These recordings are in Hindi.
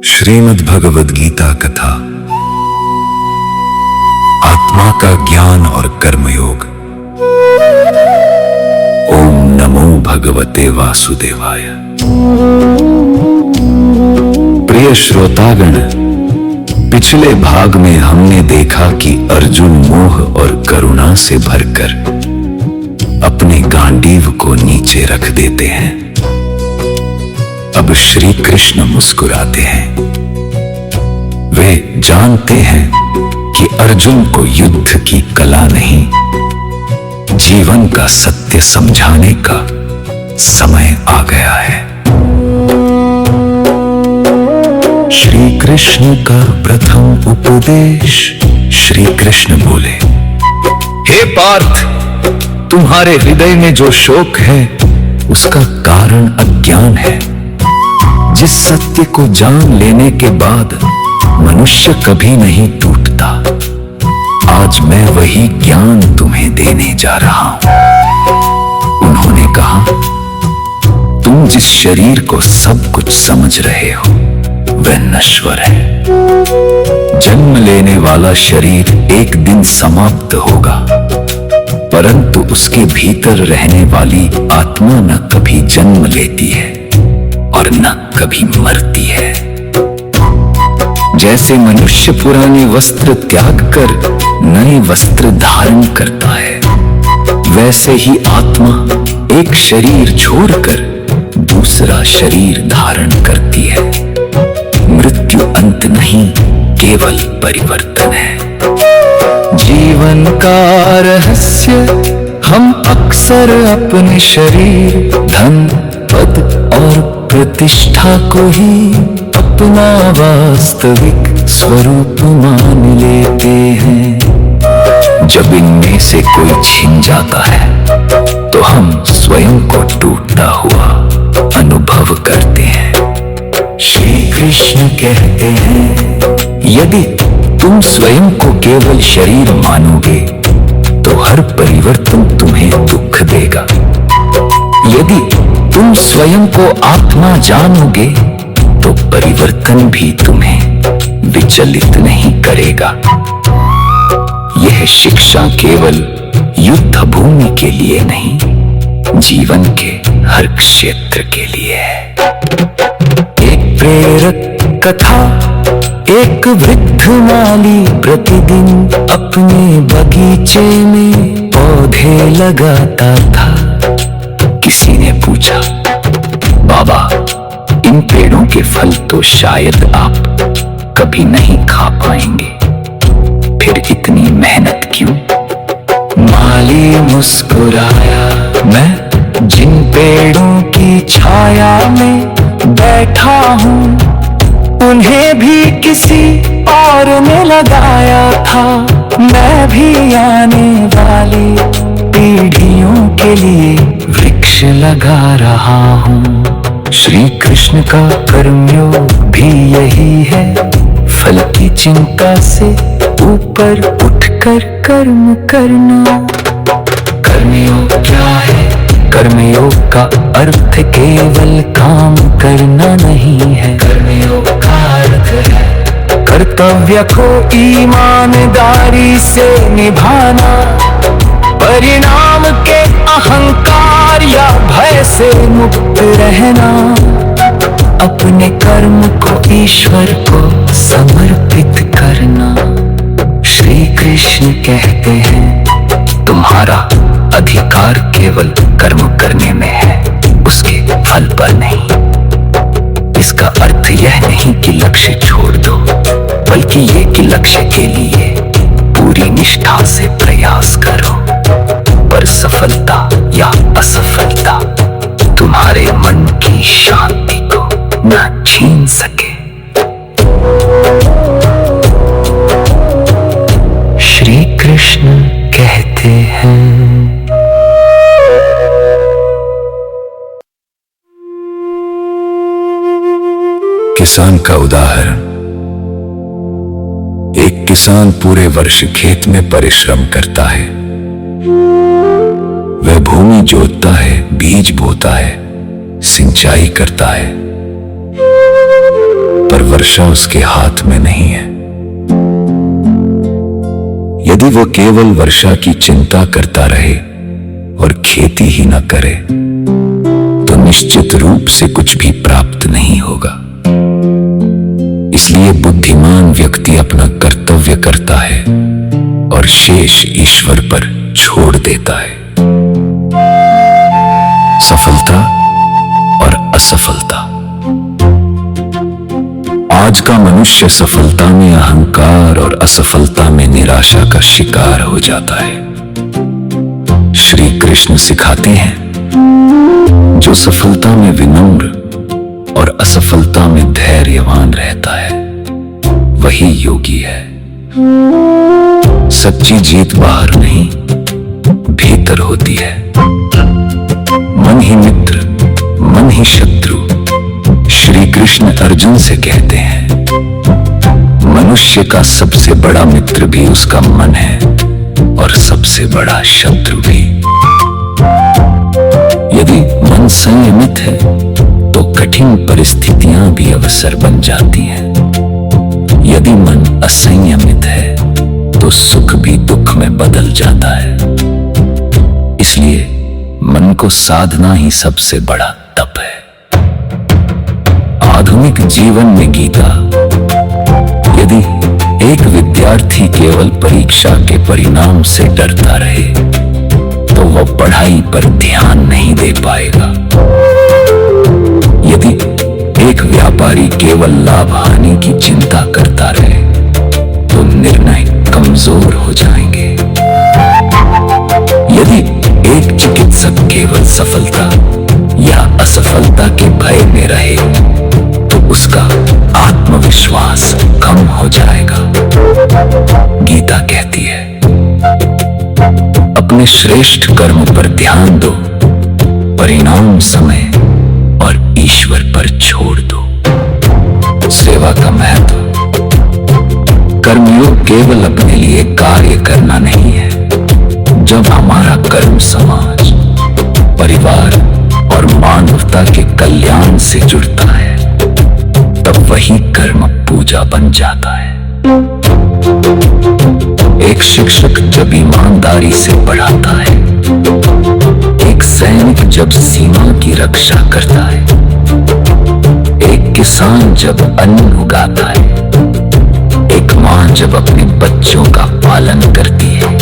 श्रीमद् भगवद गीता कथा। आत्मा का ज्ञान और कर्मयोग। ओम नमो भगवते वासुदेवाय। प्रिय श्रोतागण, पिछले भाग में हमने देखा कि अर्जुन मोह और करुणा से भरकर अपने गांडीव को नीचे रख देते हैं। अब श्री कृष्ण मुस्कुराते हैं। वे जानते हैं कि अर्जुन को युद्ध की कला नहीं, जीवन का सत्य समझाने का समय आ गया है। श्री कृष्ण का प्रथम उपदेश। श्री कृष्ण बोले, हे पार्थ, तुम्हारे हृदय में जो शोक है उसका कारण अज्ञान है। जिस सत्य को जान लेने के बाद मनुष्य कभी नहीं टूटता, आज मैं वही ज्ञान तुम्हें देने जा रहा हूं। उन्होंने कहा, तुम जिस शरीर को सब कुछ समझ रहे हो वह नश्वर है। जन्म लेने वाला शरीर एक दिन समाप्त होगा, परंतु उसके भीतर रहने वाली आत्मा न कभी जन्म लेती है और न कभी मरती है। जैसे मनुष्य पुराने वस्त्र त्याग कर नए वस्त्र धारण करता है, वैसे ही आत्मा एक शरीर छोड़कर दूसरा शरीर धारण करती है। मृत्यु अंत नहीं, केवल परिवर्तन है। जीवन का रहस्य हम अक्सर अपने शरीर, धन, पद और प्रतिष्ठा को ही अपना वास्तविक स्वरूप मान लेते हैं। जब इनमें से कोई छिन जाता है तो हम स्वयं को टूटता हुआ अनुभव करते हैं। श्री कृष्ण कहते हैं, यदि तुम स्वयं को केवल शरीर मानोगे तो हर परिवर्तन तुम्हें दुख देगा। यदि तुम स्वयं को आत्मा जानोगे तो परिवर्तन भी तुम्हें विचलित नहीं करेगा। यह शिक्षा केवल युद्ध भूमि के लिए नहीं, जीवन के हर क्षेत्र के लिए है। एक प्रेरक कथा। एक वृद्ध माली प्रतिदिन अपने बगीचे में पौधे लगाता था। किसी ने पूछा, बाबा, इन पेड़ों के फल तो शायद आप कभी नहीं खा पाएंगे, फिर इतनी मेहनत क्यों? माली मुस्कुराया, मैं जिन पेड़ों की छाया में बैठा हूँ उन्हें भी किसी और ने लगाया था। मैं भी आने वाली पीढ़ियों के लिए वृक्ष लगा रहा हूँ। श्री कृष्ण का कर्मयोग भी यही है, फल की चिंता से ऊपर उठकर कर्म करना। कर्मयोग क्या है? कर्मयोग का अर्थ केवल काम करना नहीं है। कर्मयोग का अर्थ है कर्तव्य को ईमानदारी से निभाना, परिणाम के अहंकार या भय से मुक्त रहना, अपने कर्म को ईश्वर को समर्पित करना। श्री कृष्ण कहते हैं, तुम्हारा अधिकार केवल कर्म करने में है, उसके फल पर नहीं। इसका अर्थ यह नहीं कि लक्ष्य छोड़ दो, बल्कि ये कि लक्ष्य के लिए पूरी निष्ठा से प्रयास करो। पर सफलता या असफलता तुम्हारे मन की शांति को न छीन सके। श्री कृष्ण कहते हैं, किसान का उदाहरण। एक किसान पूरे वर्ष खेत में परिश्रम करता है। वह भूमि जोतता है, बीज बोता है, सिंचाई करता है, पर वर्षा उसके हाथ में नहीं है। यदि वो केवल वर्षा की चिंता करता रहे और खेती ही न करे तो निश्चित रूप से कुछ भी प्राप्त नहीं होगा। इसलिए बुद्धिमान व्यक्ति अपना कर्तव्य करता है और शेष ईश्वर पर छोड़ देता है। सफलता और असफलता। आज का मनुष्य सफलता में अहंकार और असफलता में निराशा का शिकार हो जाता है। श्री कृष्ण सिखाते हैं, जो सफलता में विनम्र और असफलता में धैर्यवान रहता है वही योगी है। सच्ची जीत बाहर नहीं, भीतर होती है। मन ही मित्र, मन ही शत्रु। श्री कृष्ण अर्जुन से कहते हैं, मनुष्य का सबसे बड़ा मित्र भी उसका मन है और सबसे बड़ा शत्रु भी। यदि मन संयमित है तो कठिन परिस्थितियां भी अवसर बन जाती हैं। यदि मन असंयमित है तो सुख भी दुख में बदल जाता है। इसलिए मन को साधना ही सबसे बड़ा तप है। आधुनिक जीवन में गीता, यदि एक विद्यार्थी केवल परीक्षा के परिणाम से डरता रहे तो वह पढ़ाई पर ध्यान नहीं दे पाएगा। यदि एक व्यापारी केवल लाभ हानि की चिंता करता रहे तो निर्णय कमजोर हो जाएंगे। यदि एक चिकित्सक केवल सफलता या असफलता के भय में रहे तो उसका आत्मविश्वास कम हो जाएगा। गीता कहती है, अपने श्रेष्ठ कर्म पर ध्यान दो, परिणाम समय और ईश्वर पर छोड़ दो। सेवा का महत्व। कर्मयोग केवल अपने लिए कार्य करना नहीं है। जब हमारा कर्म समाज, परिवार और मानवता के कल्याण से जुड़ता है तब वही कर्म पूजा बन जाता है। एक शिक्षक जब ईमानदारी से पढ़ाता है, एक सैनिक जब सीमा की रक्षा करता है, एक किसान जब अन्न उगाता है, एक मां जब अपने बच्चों का पालन करती है,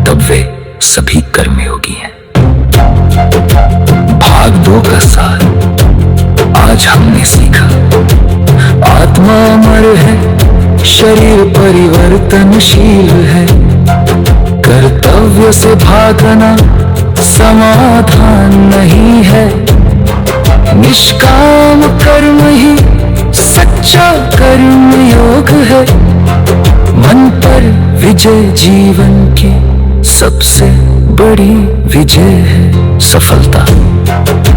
तब वे सभी कर्मयोगी हैं। भाग 2 का सार आज हमने सीखा। आत्मा अमर है, शरीर परिवर्तनशील है। कर्तव्य से भागना समाधान नहीं है। निष्काम कर्म ही सच्चा कर्म योग है। मन पर विजय जीवन की सबसे बड़ी विजय है। सफलता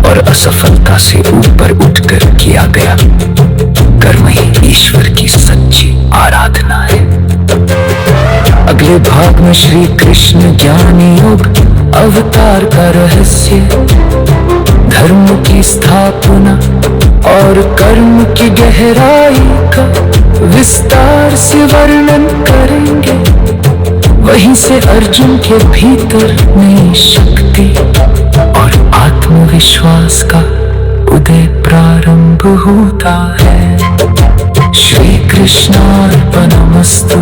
और असफलता से ऊपर उठकर किया गया कर्म ही ईश्वर की सच्ची आराधना है। अगले भाग में श्री कृष्ण ज्ञान योग अवतार का रहस्य, धर्म की स्थापना और कर्म की गहराई का विस्तार से वर्णन करेंगे। वहीं से अर्जुन के भीतर नई शक्ति और आत्मविश्वास का उदय प्रारंभ होता है। श्री कृष्णार्पणमस्तु।